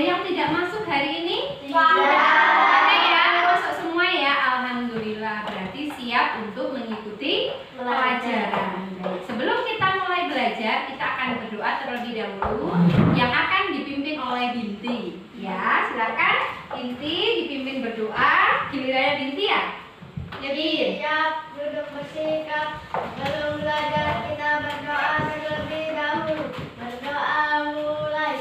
yang tidak masuk hari ini? Tidak. Oke ya, masuk semua ya. Alhamdulillah, berarti siap untuk mengikuti pelajaran. Sebelum kita mulai belajar, kita akan berdoa terlebih dahulu yang akan dipimpin oleh Binti. Ya, silakan Binti dipimpin berdoa. Gilirannya Binti ya? Ya, Bin. Siap, duduk bersikap. Belum belajar kita berdoa terlebih dahulu. Berdoa mulai.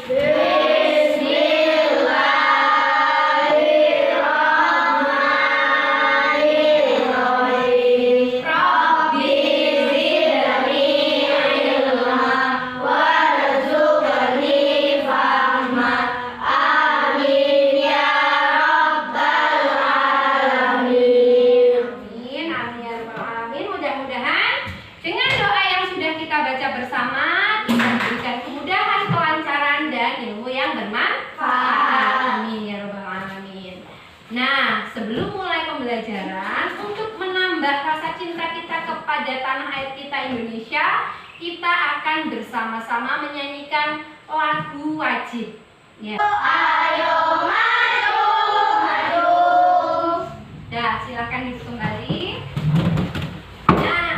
Tanah air kita Indonesia, kita akan bersama-sama menyanyikan lagu wajib. Ya. Ayo maju, maju. Nah, silakan duduk kembali. Nah,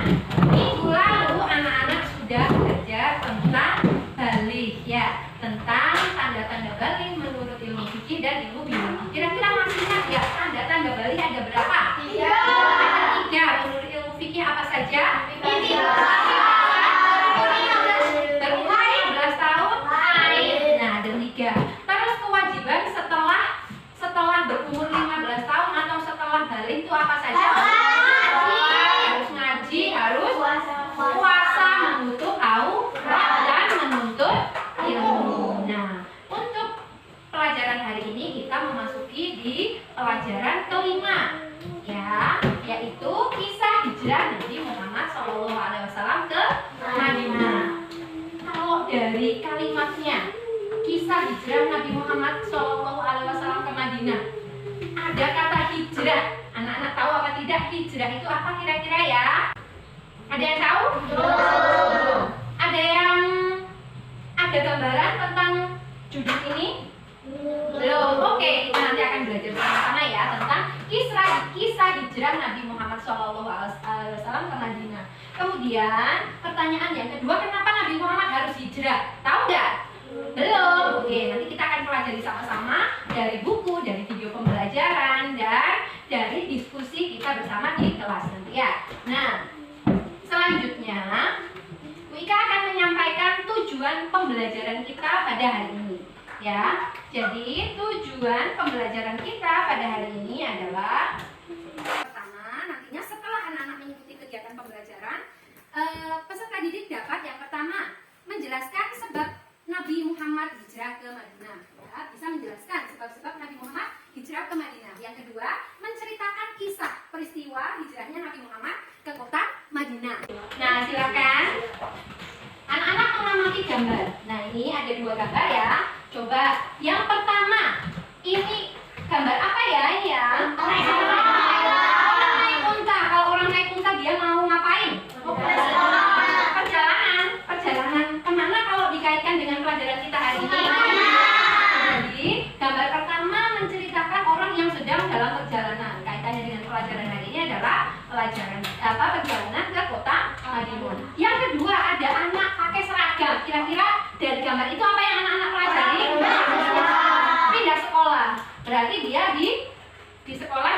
minggu lalu anak-anak sudah belajar tentang balik ya, tentang tanda-tanda balik menurut ilmu fikih dan ilmu biologi. Kira-kira masih ingat ya tanda-tanda balik ada berapa? Tiga. Ada 3. Menurut ilmu fikih apa saja? Ini. Berumur 15 tahun. Nah, ada 3. Terus kewajiban setelah berumur 15 tahun atau setelah balik itu apa saja? Harus ngaji, harus puasa, menutup aurat dan menuntut ilmu. Nah, untuk pelajaran hari ini kita memasuki di pelajaran kelima ya, yaitu kisah hijrah Nabi Muhammad SAW ke Madinah. Kalau dari kalimatnya kisah hijrah Nabi Muhammad SAW ke Madinah, ada kata hijrah. Anak-anak tahu apa tidak hijrah itu apa kira-kira ya? Ada yang tahu? Ada yang ada gambaran tentang judul ini? Belum. Oke, kita nanti akan belajar bersama-sama ya tentang kisah hijrah Nabi Muhammad SAW ke Madinah. Kemudian pertanyaan yang kedua, kenapa Nabi Muhammad harus hijrah? Tahu nggak? Belum. Oke, nanti kita akan pelajari sama-sama dari buku, dari video pembelajaran, dan dari diskusi kita bersama di kelas nanti ya. Nah, selanjutnya Wika akan menyampaikan tujuan pembelajaran kita pada hari ini. Ya, jadi tujuan pembelajaran kita pada hari ini adalah pertama, nantinya setelah anak-anak mengikuti kegiatan pembelajaran, peserta didik dapat yang pertama menjelaskan sebab Nabi Muhammad hijrah ke Madinah. Ya, bisa menjelaskan sebab-sebab Nabi Muhammad hijrah ke Madinah. Yang kedua, menceritakan kisah peristiwa hijrahnya Nabi Muhammad ke kota Madinah. Nah, silakan anak-anak mengamati gambar. Nah, ini ada 2 gambar ya. Coba yang pertama, ini gambar apa ya ini ya? Orang naik unta. Kalau orang naik unta dia mau ngapain? Perjalanan kemana kalau dikaitkan dengan pelajaran kita hari ini? Jadi gambar pertama menceritakan orang yang sedang dalam perjalanan. Kaitannya dengan pelajaran hari ini adalah perjalanan ke kota Madinah. Yang kedua ada anak pakai seragam. Kira-kira dari gambar itu apa yang anak-anak pelajari? Pindah sekolah. Berarti dia di sekolah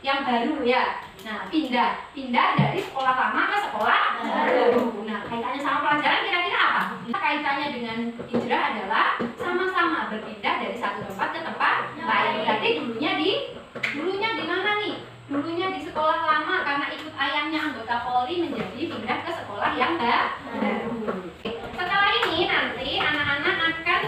yang baru ya. Nah, pindah dari sekolah lama ke sekolah baru. Nah, kaitannya sama pelajaran kira-kira apa? Kaitannya dengan hijrah adalah sama-sama berpindah dari satu tempat ke tempat lain. Berarti dulunya di mana nih? Dulunya di sekolah lama karena ikut ayahnya anggota Polri menjadi pindah ke sekolah yang baru. Setelah ini nanti anak-anak akan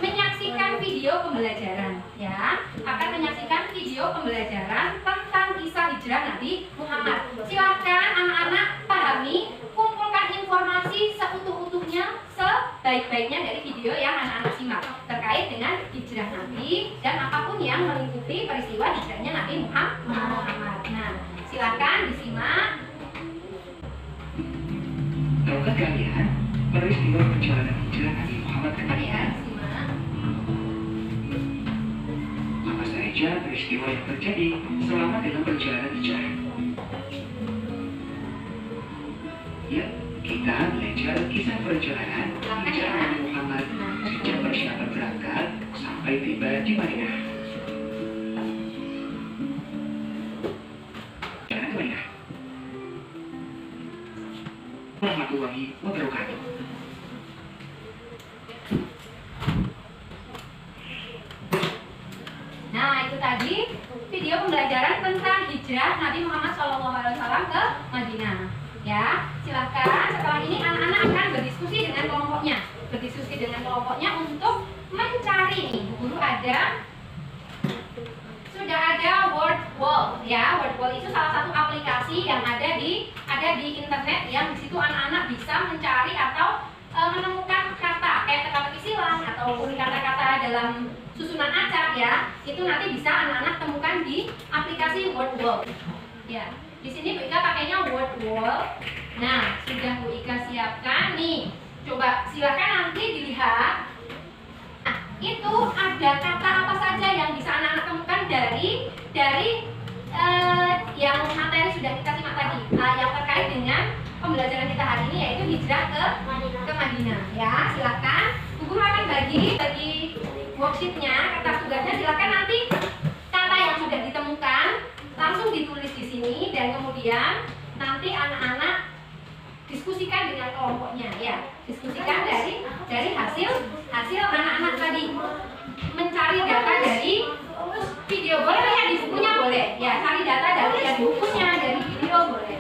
menyaksikan video pembelajaran ya. Akan menyaksikan video pembelajaran tentang kisah hijrah Nabi Muhammad. Silahkan anak-anak pahami, kumpulkan informasi seutuh-utuhnya, sebaik-baiknya dari video yang anak-anak simak terkait dengan hijrah Nabi dan apapun yang meliputi peristiwa hijrahnya Nabi Muhammad. Nah, silakan disimak. Tahukah kalian peristiwa perjalanan hijrah Nabi Muhammad ke Madinah? saja peristiwa yang terjadi selama dalam perjalanan hijrah. Ya, kita belajar kisah perjalanan hijrah Nabi Muhammad sejak persiapan berangkat sampai tiba di Madinah. Perjalanan ke Madinah. Warahmatullahi wabarakatuh. Nah, itu tadi video pembelajaran tentang hijrah Nabi Muhammad SAW ke Madinah. Ya, silakan setelah ini anak-anak akan berdiskusi dengan kelompoknya untuk mencari nih. Guru sudah ada word wall ya. Word wall itu salah satu aplikasi yang ada di internet yang di situ anak-anak bisa mencari atau menemukan kata kayak teka-teki silang ataupun kata-kata dalam susunan acak ya. Itu nanti bisa anak-anak temukan di aplikasi word wall. Ya. Di sini Bu Ika pakainya word wall. Nah, sudah Bu Ika siapkan nih. Coba silakan nanti dilihat. Nah, itu ada kata apa saja yang bisa anak-anak temukan dari yang materi sudah kita simak tadi, yang terkait dengan pembelajaran kita hari ini yaitu hijrah ke Madinah. Ya, silakan. Bu Guru akan bagi worksheetnya, kertas tugasnya. Silakan nanti kata yang sudah ditemukan langsung ditulis di sini dan kemudian nanti anak-anak diskusikan dengan kelompoknya ya. Diskusikan dari hasil anak-anak tadi mencari data dari video. Boleh lihat di bukunya boleh. Ya, cari data dari bukunya, dari video boleh.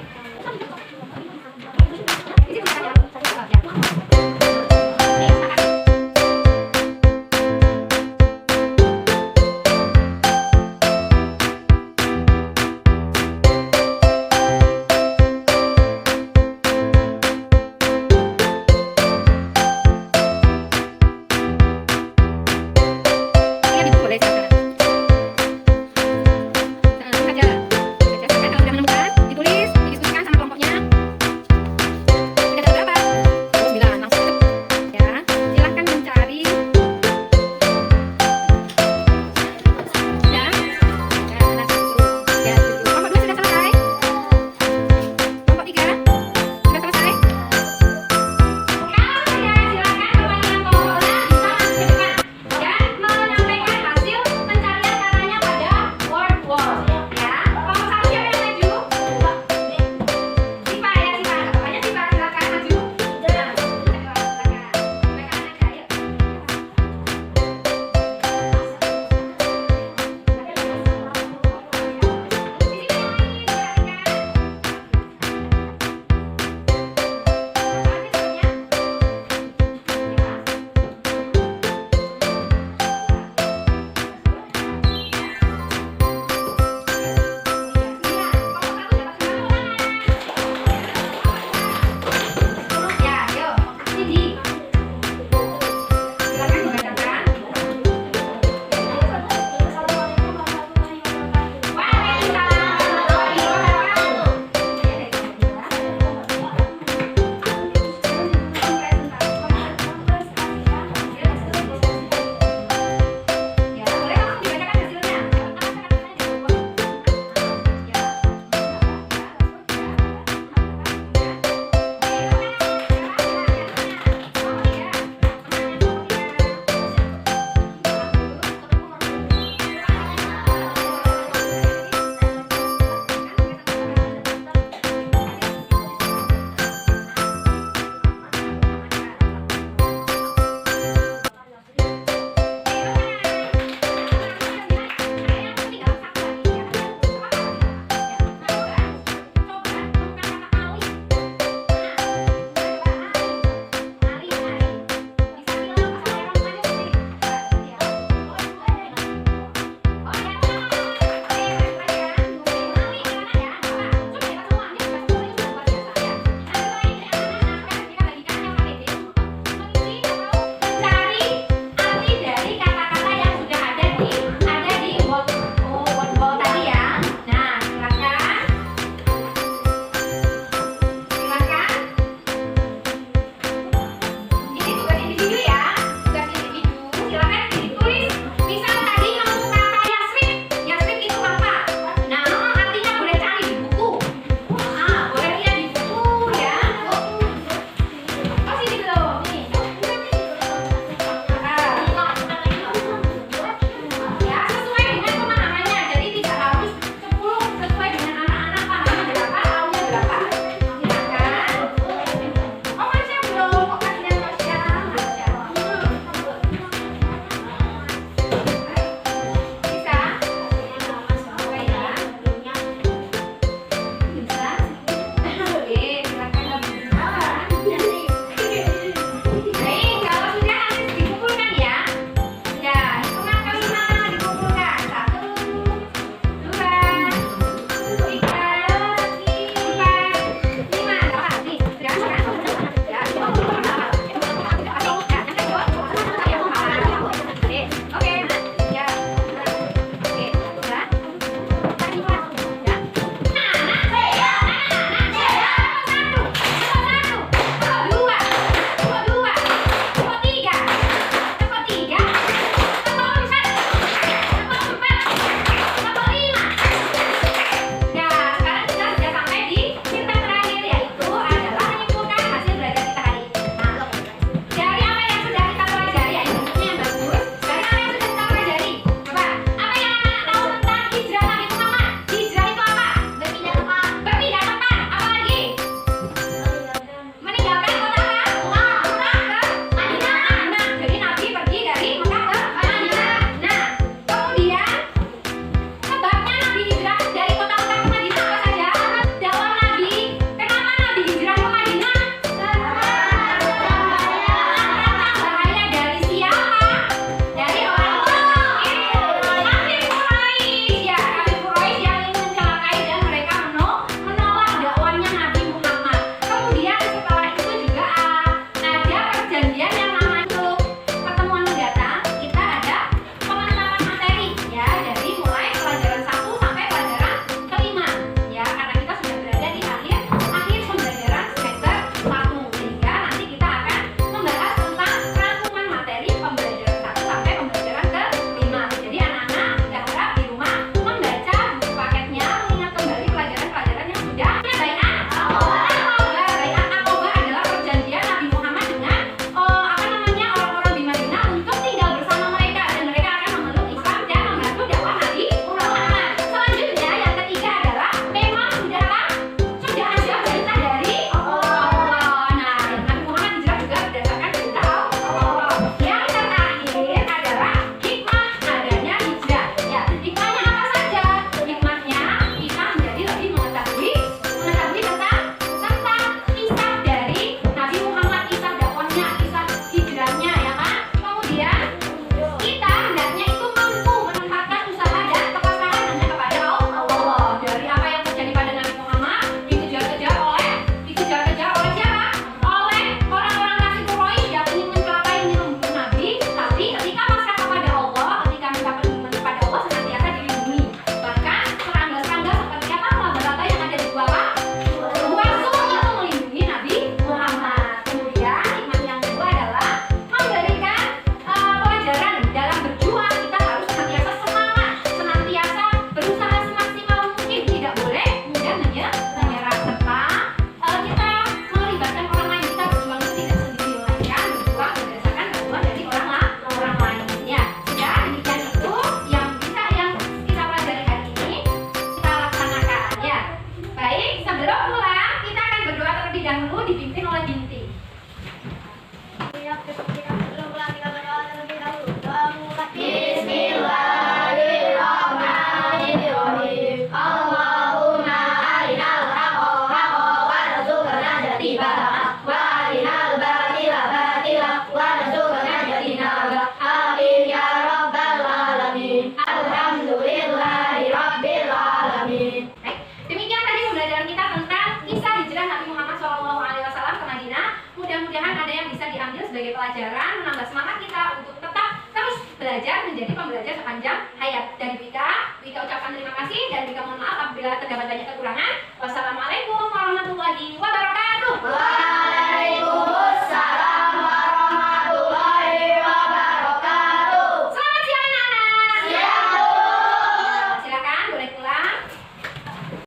sebagai pelajaran, menambah semangat kita untuk tetap terus belajar menjadi pembelajar sepanjang hayat. Dan Wika ucapkan terima kasih dan Wika mohon maaf apabila terdapat banyak kekurangan.